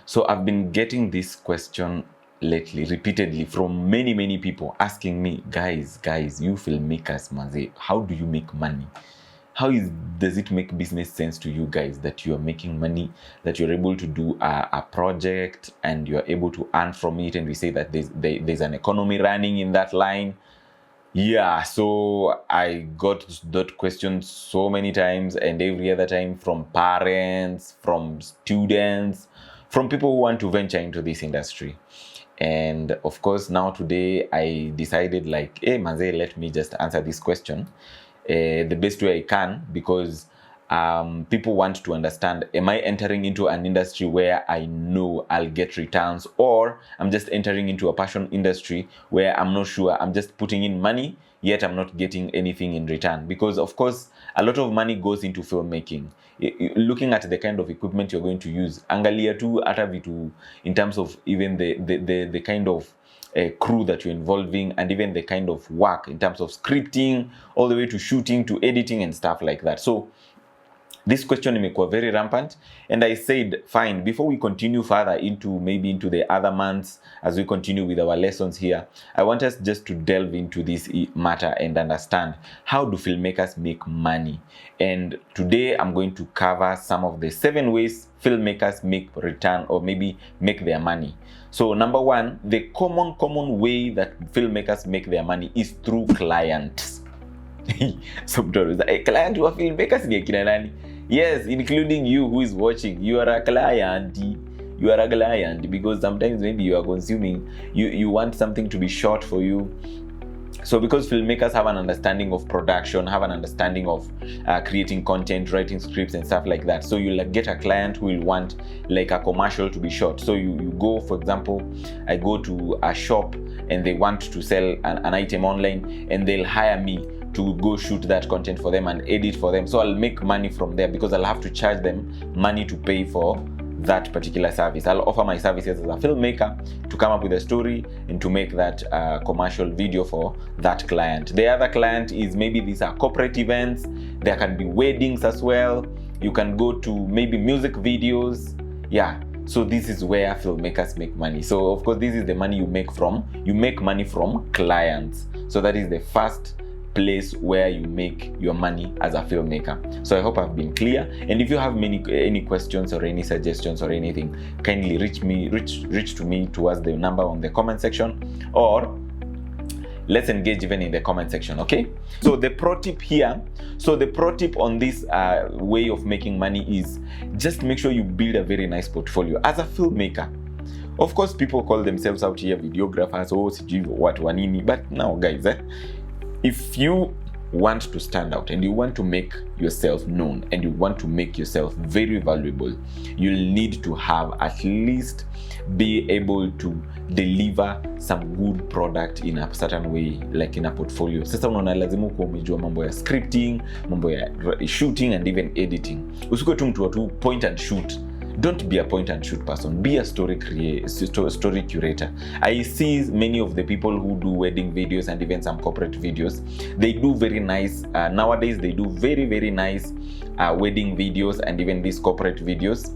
So I've been getting this question lately, repeatedly, from many people asking me, guys, you filmmakers, manze, how do you make money? Does it make business sense to you guys that you are making money, that you're able to do a project and you're able to earn from it, and we say that there's an economy running in that line? Yeah, so I got that question so many times, and every other time from parents, from students, from people who want to venture into this industry. And of course, now today I decided, like, hey, Manze, let me just answer this question the best way I can, because people want to understand, am I entering into an industry where I know I'll get returns, or I'm just entering into a passion industry where I'm not sure, I'm just putting in money, yet I'm not getting anything in return? Because of course, a lot of money goes into filmmaking. Looking at the kind of equipment you're going to use, angalia tu hata vitu in terms of even the kind of crew that you're involving, and even the kind of work in terms of scripting, all the way to shooting, to editing and stuff like that. So this question imekuwa very rampant, and I said, fine, before we continue further into the other months, as we continue with our lessons here, I want us just to delve into this matter and understand, how do filmmakers make money? And today I'm going to cover some of the 7 ways filmmakers make return, or maybe make their money. So number 1, the common way that filmmakers make their money is through clients. So a client wa filmmakers ni akina nani? Yes, including you who is watching. You are a client. You are a client, because sometimes maybe you are consuming, you want something to be shot for you. So because filmmakers have an understanding of production, have an understanding of creating content, writing scripts and stuff like that. So you'll get a client who will want like a commercial to be shot. So you go, for example, I go to a shop and they want to sell an item online, and they'll hire me to go shoot that content for them and edit for them. So I'll make money from there, because I'll have to charge them money to pay for that particular service. I'll offer my services as a filmmaker to come up with a story and to make that commercial video for that client. The other client is, maybe these are corporate events. There can be weddings as well. You can go to maybe music videos. Yeah. So this is where filmmakers make money. So of course, this is the money you make money from clients. So that is the first place where you make your money as a filmmaker. So I hope I've been clear. And if you have any questions or any suggestions or anything, kindly reach to me towards the number on the comment section, or let's engage even in the comment section, okay? So the pro tip here, on this way of making money is, just make sure you build a very nice portfolio as a filmmaker. Of course, people call themselves out here videographers, what wanini, but now guys, if you want to stand out and you want to make yourself known and you want to make yourself very valuable, you'll need to have, at least be able to deliver some good product in a certain way, like in a portfolio. Sasa unaona lazima kuwa umejua mambo ya scripting, mambo ya shooting and even editing. Usikuwe tu mtu wa tu point and shoot. Don't be a point and shoot person. Be a story curator. I see many of the people who do wedding videos and even some corporate videos. They do very nice. Nowadays, they do very nice wedding videos and even these corporate videos.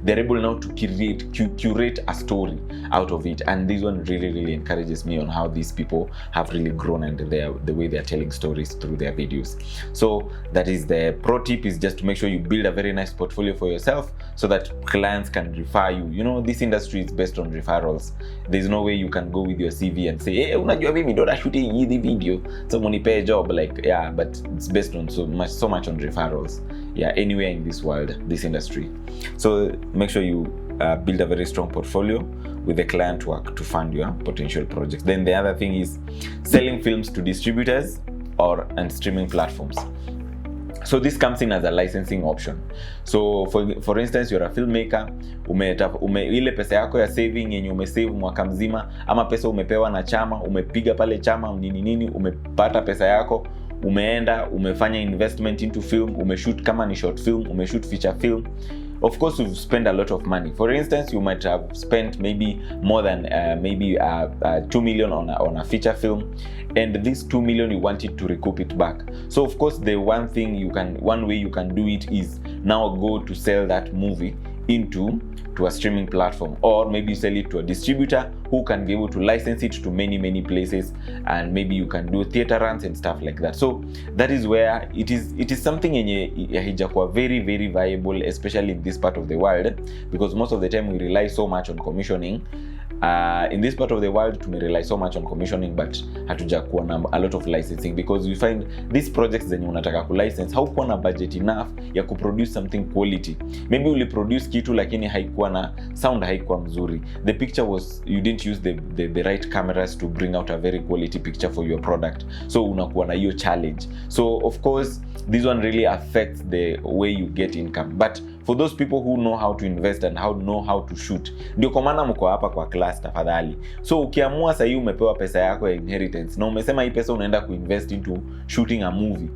They're able now to curate a story out of it, and this one really encourages me on how these people have really grown, and the way they're telling stories through their videos. So that is the pro tip, is just to make sure you build a very nice portfolio for yourself, so that clients can refer you. You know, this industry is based on referrals. There's no way you can go with your CV and say, hey, unajua mimi ndo shooting the video, someone pay a job. Like, yeah, but it's based on so much on referrals. Yeah, anywhere in this world, this industry. So make sure you build a very strong portfolio with the client work to fund your potential projects. Then the other thing is selling films to distributors and streaming platforms. So this comes in as a licensing option. So for instance, you're a filmmaker, ile pesa yako ya saving yenye umesave mwaka mzima, ama pesa umepewa na chama, umepiga pale chama nini, umepata pesa yako, umeenda umefanya investment into film, umeshoot kama ni short film, umeshoot feature film. Of course, you've spent a lot of money. For instance, you might have spent maybe more than 2 million on a feature film, and this 2 million you wanted to recoup it back. So of course, the one way you can do it is now go to sell that movie into to a streaming platform, or maybe you sell it to a distributor who can be able to license it to many places, and maybe you can do theater runs and stuff like that. So that is where it is something yenye haijakuwa very viable, especially in this part of the world, because most of the time we rely so much on commissioning. In this part of the world we rely so much on commissioning, but hatujakuwa na a lot of licensing, because we find these projects zenye unataka ku license haukuwa na budget enough ya kuproduce something quality. Maybe uli produce kitu lakini haikuwa na sound, haikuwa mzuri, the picture was, you didn't use the right cameras to bring out a very quality picture for your product, so unakuwa na hiyo challenge. So of course this one really affects the way you get income. But for those people who know how to invest and know how to shoot, ndio kwa maana mko hapa kwa class tafadhali. So ukiamua sasa umepewa pesa yako ya inheritance na umesema hii pesa unaenda kuinvest into shooting a movie,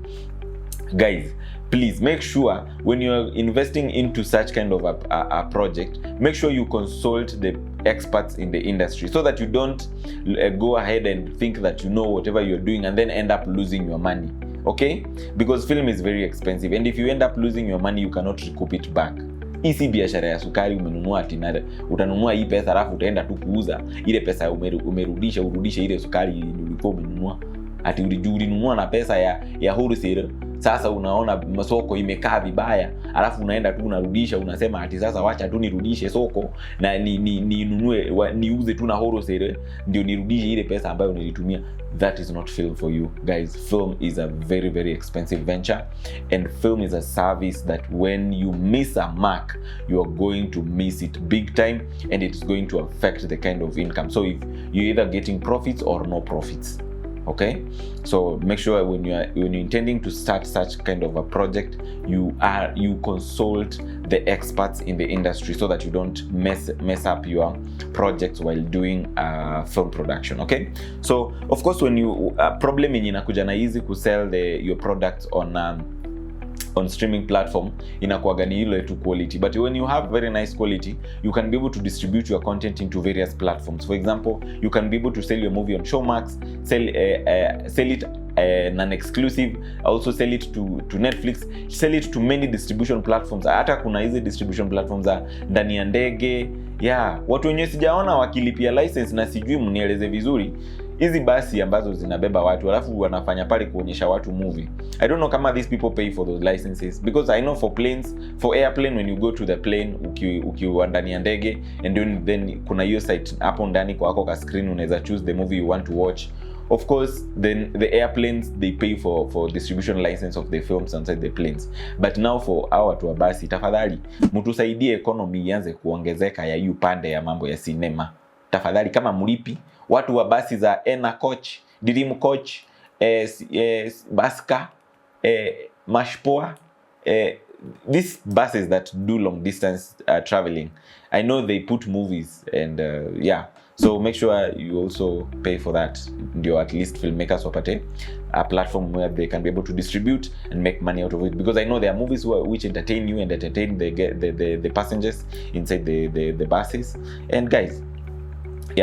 guys, please make sure when you're investing into such kind of a project, make sure you consult the experts in the industry, so that you don't go ahead and think that you know whatever you're doing and then end up losing your money. Okay, because film is very expensive, and if you end up losing your money you cannot recoup it back. Isi biashara ya sukari, umenunua tinare, utanunua hii pesa alafu utaenda tu kuuza ile pesa urudishe ile sukari ulikuwa umenunua, ati ulinunua na pesa ya wholesale. Sasa unaona masoko imekaa vibaya, alafu unaenda tu unarudisha, unasema ati sasa wacha tu nirudishe soko na ninunue niuze tu na wholesale ndio nirudishe ile pesa ambayo nilitumia. That is not film for you, guys. Film is a very expensive venture, and film is a service that when you miss a mark, you are going to miss it big time, and it's going to affect the kind of income. So if you're either getting profits or no profits. Okay, so make sure when you're intending to start such kind of a project, you consult the experts in the industry, so that you don't mess up your projects while doing film production. Okay, so of course when you problem yenye inakuja na easy ku sell your products on streaming platform inakuwa ni ile tu quality, but when you have very nice quality, you can be able to distribute your content into various platforms. For example, you can be able to sell your movie on Showmax, sell it non-exclusive, also sell it to Netflix, sell it to many distribution platforms. Hata kuna hizi distribution platforms za ndani ya ndege. Watu wenyewe sijaona wakilipia license, na sijui mnieleze vizuri hizi basi ambazo zinabeba watu alafu wanafanya pale kuonyesha watu movie. I don't know kama these people pay for those licenses, because I know for planes, for airplane, when you go to the plane ukiwa ndani ya ndege, and then kuna hiyo site hapo ndani kwa screen unaweza choose the movie you want to watch. Of course, then the airplanes, they pay for distribution license of the films inside the planes. But now for our to basi, tafadhali mtusaidie economy ianze kuongezeka ya hiyo pande ya mambo ya cinema. Tafadhali kama mlipi watu wa basi za Ena Coach, Dream Coach, Baska, Mashpoa, these buses that do long distance traveling, I know they put movies, and so make sure you also pay for that. Ndio at least filmmakers wapate a platform where they can be able to distribute and make money out of it, because I know there are movies which entertain you and entertain the passengers inside the buses. And guys,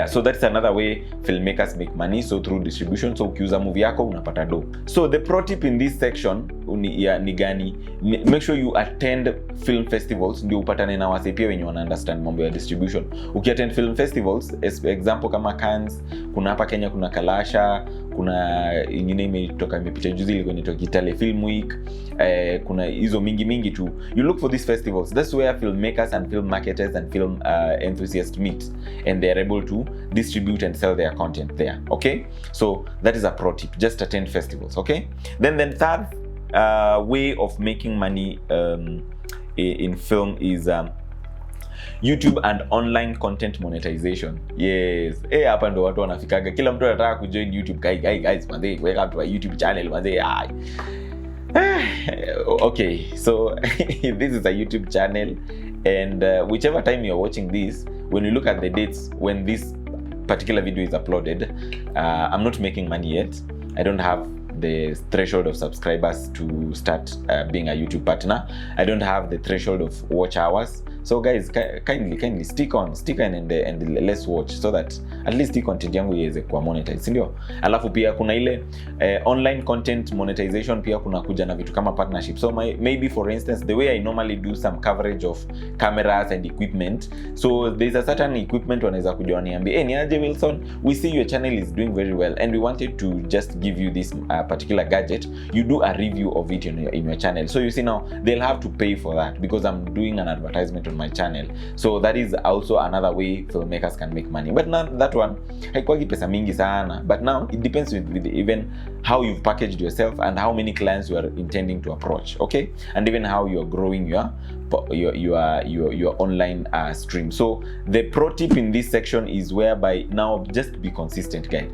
so that's another way filmmakers make money, so through distribution. So ukiuza movie yako unapata do. So the pro tip in this section ni gani? Make sure you attend film festivals ndio upatane na wase pia wenye wana understand mambo ya distribution. Ukiattend film festivals, example kama Cannes, kuna hapa Kenya kuna Kalasha, kuna ingine imepita juzi ilikuwa inaitwa Kitale Film Week, kuna hizo mingi tu. You look for these festivals. That's where filmmakers and film marketers and film enthusiasts meet, and they are able to distribute and sell their content there. Okay, so that is a pro tip. Just attend festivals. Okay, then third way of making money in film is YouTube and online content monetization. Yes, hapa ndo watu wanafikaga, kila mtu anataka kujoin YouTube. Guys, manze, welcome to my YouTube channel, manze. Okay, so this is a YouTube channel, and whichever time you're watching this, when you look at the dates when this particular video is uploaded, I'm not making money yet. I don't have the threshold of subscribers to start being a YouTube partner. I don't have the threshold of watch hours, So guys, kindly stick on and let's watch, so that at least hii content yangu iweze kuwa monetize, si ndio? Alafu pia kuna ile online content monetization, pia kuna kuja na vitu kama partnership. So maybe for instance, the way I normally do some coverage of cameras and equipment, so there's a certain equipment wanaweza kuja waniambia, hey, niaje Wilson, we see your channel is doing very well and we wanted to just give you this particular gadget. You do a review of it in your channel. So you see now they'll have to pay for that because I'm doing an advertisement on my channel. So that is also another way filmmakers can make money. But now that one haikuwagi pesa mingi sana, but now it depends with even how you've packaged yourself and how many clients you are intending to approach, okay? And even how you're growing your online stream. So the pro tip in this section is whereby now just be consistent, guys.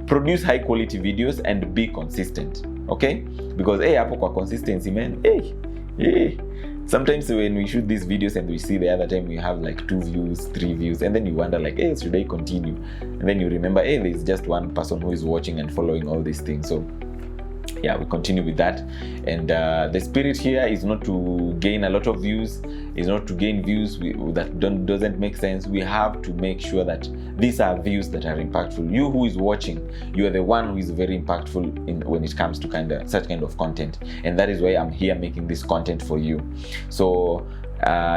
Produce high quality videos and be consistent, okay? Because hey, hapo kwa consistency, man, hey. Sometimes when we shoot these videos and we see the other time we have like 2 views, 3 views, and then you wonder like, hey, should I continue? And then you remember, hey, there's just one person who is watching and following all these things. So yeah, we continue with that. And the spirit here is not to gain a lot of views, is not to gain views that doesn't make sense. We have to make sure that these are views that are impactful. You who is watching, you are the one who is very impactful when it comes to such kind of content, and that is why I'm here making this content for you. So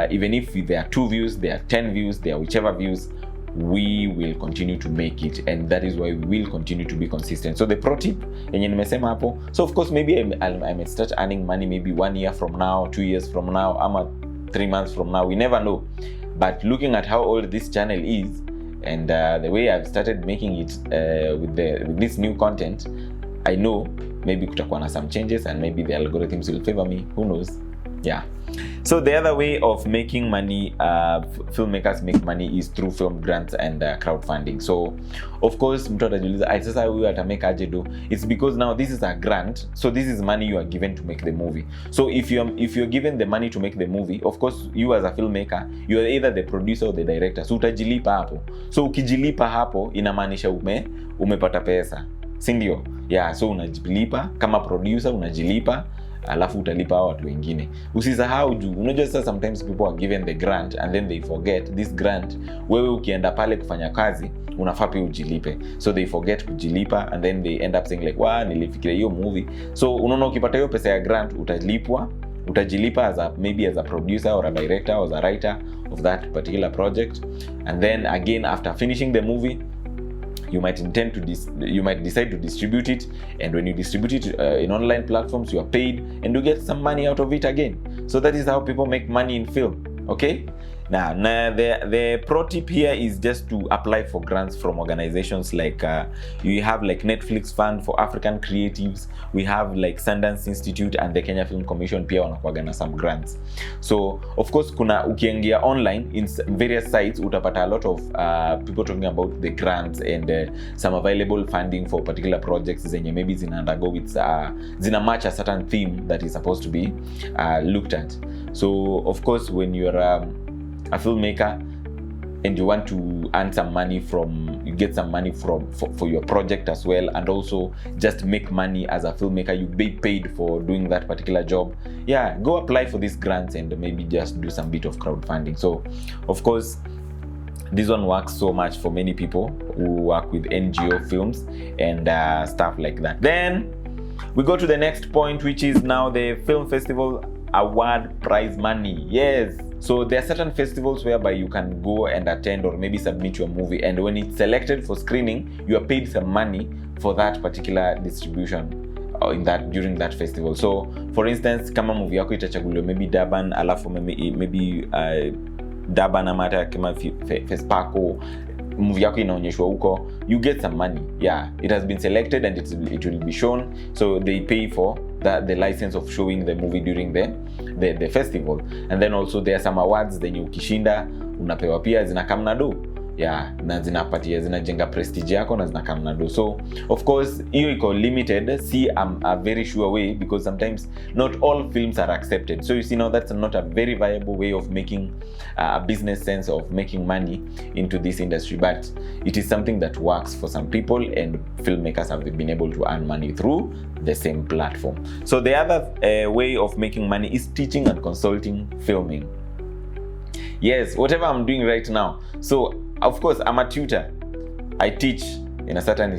even if there are 2 views, there are 10 views, there are whichever views, we will continue to make it, and that is why we will continue to be consistent. So the pro tip yenye nimesema hapo, so of course maybe I may start earning money maybe 1 year from now, 2 years from now, ama 3 months from now, we never know. But looking at how old this channel is and the way I've started making it with this new content, I know maybe kutakuwa na some changes and maybe the algorithms will favor me, who knows. Yeah. So the other way of making money, filmmakers make money, is through film grants and crowdfunding. So of course mtu atajiuliza, sasa huyu atamake aje do? It's because now this is a grant, so this is money you are given to make the movie. So if you're given the money to make the movie, of course you as a filmmaker, you are either the producer or the director, so utajilipa hapo. So ukijilipa hapo inamaanisha umepata pesa, si ndio? Yeah, so unajilipa kama producer, unajilipa alafu utalipa hao watu wengine. Usisahau juu unajua sasa sometimes people are given the grant and then they forget this grant. Wewe ukienda pale kufanya kazi unafaa pia ujilipe, so they forget kujilipa and then they end up saying like, nilifikiria hiyo movie. So unaona ukipata hiyo pesa ya grant utajilipa maybe as a producer or a director or as a writer of that particular project, and then again after finishing the movie you might decide to distribute it, and when you distribute it in online platforms, you are paid and you get some money out of it again. So that is how people make money in film, okay? Now the pro tip here is just to apply for grants from organizations like you have like Netflix Fund for African Creatives, we have like Sundance Institute and the Kenya Film Commission pia wanakuaga na some grants. So of course ukiingia online in various sites utapata a lot of people talking about the grants and some available funding for particular projects zenye maybe zina undergo with zina match a certain theme that is supposed to be looked at. So of course when you're a filmmaker and you want to earn some money you get some money for your project as well, and also just make money as a filmmaker, you be paid for doing that particular job, yeah, go apply for these grants and maybe just do some bit of crowdfunding. So of course this one works so much for many people who work with NGO films and stuff like that. Then we go to the next point, which is now the film festival award prize money. Yes, so there are certain festivals whereby you can go and attend or maybe submit your movie, and when it's selected for screening, you are paid some money for that particular distribution during that festival. So for instance, kama movie yako itachaguliwa maybe Durban, alafu maybe Durban amata kama Fespaco, movie yako inaonyeshwa huko, you get some money. Yeah, it has been selected and it will be shown, so they pay for the license of showing the movie during the festival. And then also there are some awards zenye ukishinda unapewa pia zinakamna do, yeah, na zinajenga prestige yako na zinakamna do. So of course hiyo iko limited, see a very sure way, because sometimes not all films are accepted. So you see now that's not a very viable way of making a business sense of making money into this industry, but it is something that works for some people, and filmmakers have been able to earn money through the same platform. So the other way of making money is teaching and consulting filming. Yes, whatever I'm doing right now. So of course I'm a tutor. I teach in certain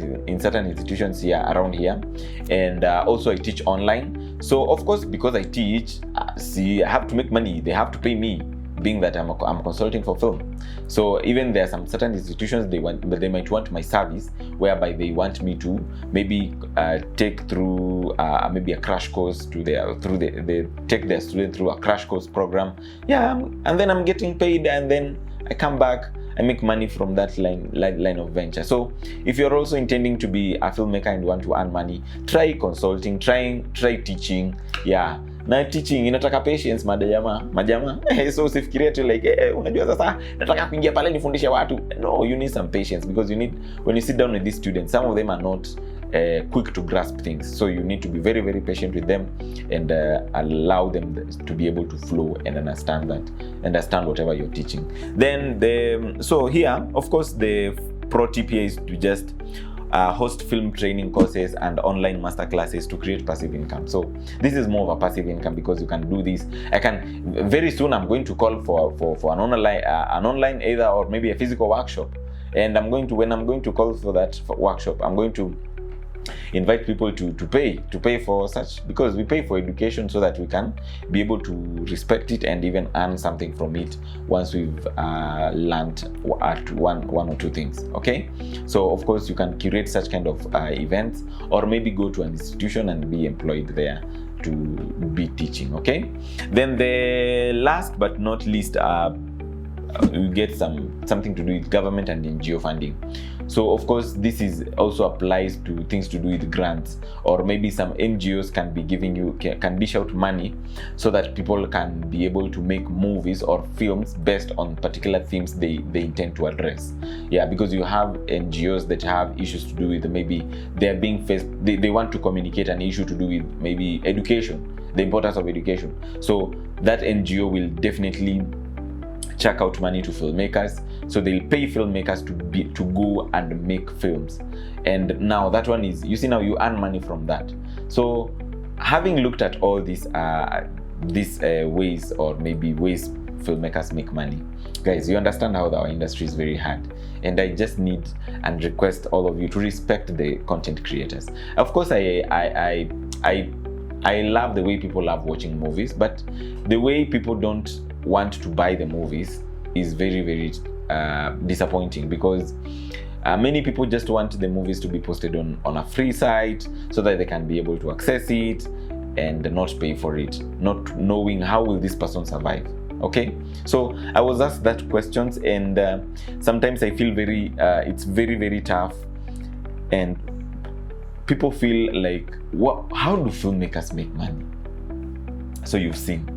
institutions here around here, and also I teach online. So of course, because I teach, see, I have to make money. They have to pay me, being that I'm consulting for film. So even there are some certain institutions they might want my service, whereby they want me to maybe take through maybe a crash course they take their student through a crash course program. Yeah, and then I'm getting paid, and then I come back, I make money from that line of venture. So if you're also intending to be a filmmaker and want to earn money, try consulting, try teaching. Yeah, na teaching inataka patience majama. So usifikirie tu like unajua sasa nataka kuingia pale nifundishe watu. No, you need some patience, because you need, when you sit down with these students, some of them are not quick to grasp things, so you need to be very, very patient with them and allow them to be able to flow and understand whatever you're teaching. Then so here, of course, the pro tip here is to just host film training courses and online master classes to create passive income. So this is more of a passive income, because you can do this. Very soon I'm going to call for an online either or maybe a physical workshop, and when I'm going to call for that workshop, I'm going to invite people to pay for such, because we pay for education so that we can be able to respect it and even earn something from it once we've learned at one or two things. Okay, so of course you can curate such kind of events, or maybe go to an institution and be employed there to be teaching. Okay, then the last but not least, you get something to do with government and NGO funding. So of course this is also applies to things to do with grants, or maybe some NGOs can dish out money so that people can be able to make movies or films based on particular themes they intend to address. Yeah, because you have NGOs that have issues to do with, maybe they're being faced, they want to communicate an issue to do with maybe education, the importance of education. So that NGO will definitely check out money to filmmakers, so they'll pay filmmakers to go and make films. And now that one is, you see, now you earn money from that. So having looked at all these ways, or maybe ways filmmakers make money, guys, you understand how our industry is very hard, and I just need and request all of you to respect the content creators. Of course, I love the way people love watching movies, but the way people don't want to buy the movies is very, very disappointing, because many people just want the movies to be posted on a free site so that they can be able to access it and not pay for it, not knowing how will this person survive. Okay, so I was asked that questions, and sometimes I feel it's very, very tough, and people feel like, how do filmmakers make money? So you've seen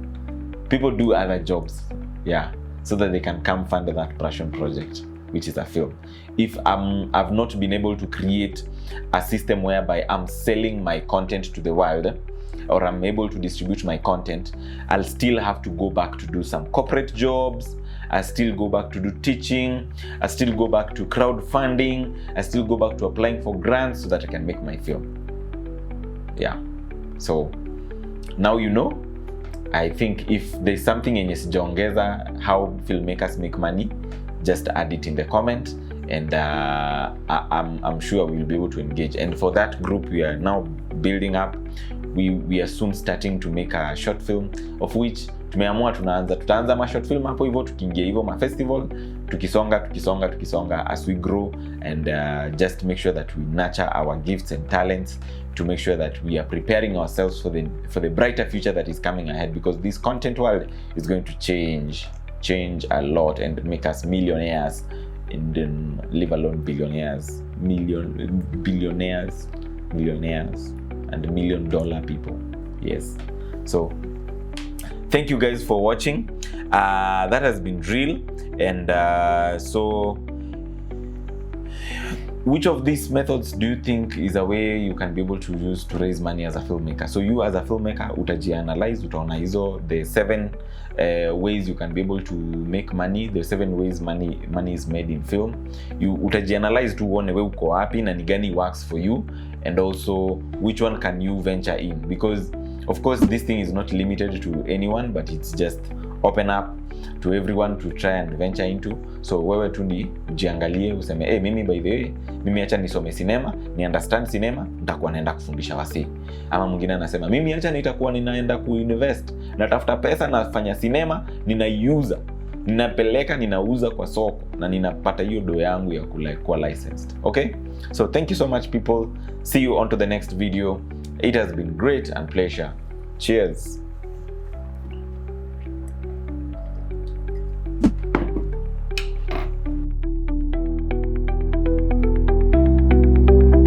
people do other jobs, yeah, so that they can come fund that passion project, which is a film. If I've not been able to create a system whereby I'm selling my content to the world, or I'm able to distribute my content, I'll still have to go back to do some corporate jobs, I still go back to do teaching, I still go back to crowdfunding, I still go back to applying for grants so that I can make my film. Yeah, so now you know. I think if there's something in sijaongeza how filmmakers make money, just add it in the comment, and I'm sure we'll be able to engage. And for that group we are now building up, we are soon starting to make a short film, of which tumeamua tutaanza ma short film hapo hivyo, tukiingia hivyo ma festival, tukisonga as we grow, and just make sure that we nurture our gifts and talents, to make sure that we are preparing ourselves for the brighter future that is coming ahead, because this content world is going to change a lot and make us millionaires, and then live alone billionaires, billionaires and $1 million people. Yes, so thank you guys for watching. That has been real. And so which of these methods do you think is a way you can be able to use to raise money as a filmmaker? So you as a filmmaker, utajianalyze, utaona hizo the 7 ways you can be able to make money, the 7 ways money is made in film. You utajianalyze tu uone we uko wapi na ni gani works for you, and also which one can you venture in, because of course this thing is not limited to anyone, but it's just open up to everyone to try and venture into. So wewe tu ni ujiangalie useme mimi by the way, mimi acha nisome cinema, ni understand cinema, nitakuwa naenda kufundisha wasi. Ama mwingine anasema mimi acha nitakuwa ninaenda kuinvest, natafuta pesa, nafanya cinema, ninaiuza, ninapeleka, ninauza kwa soko, na ninapata hiyo do yangu ya kuwa licensed. Okay, so thank you so much people. See you on to the next video. It has been great and pleasure. Cheers.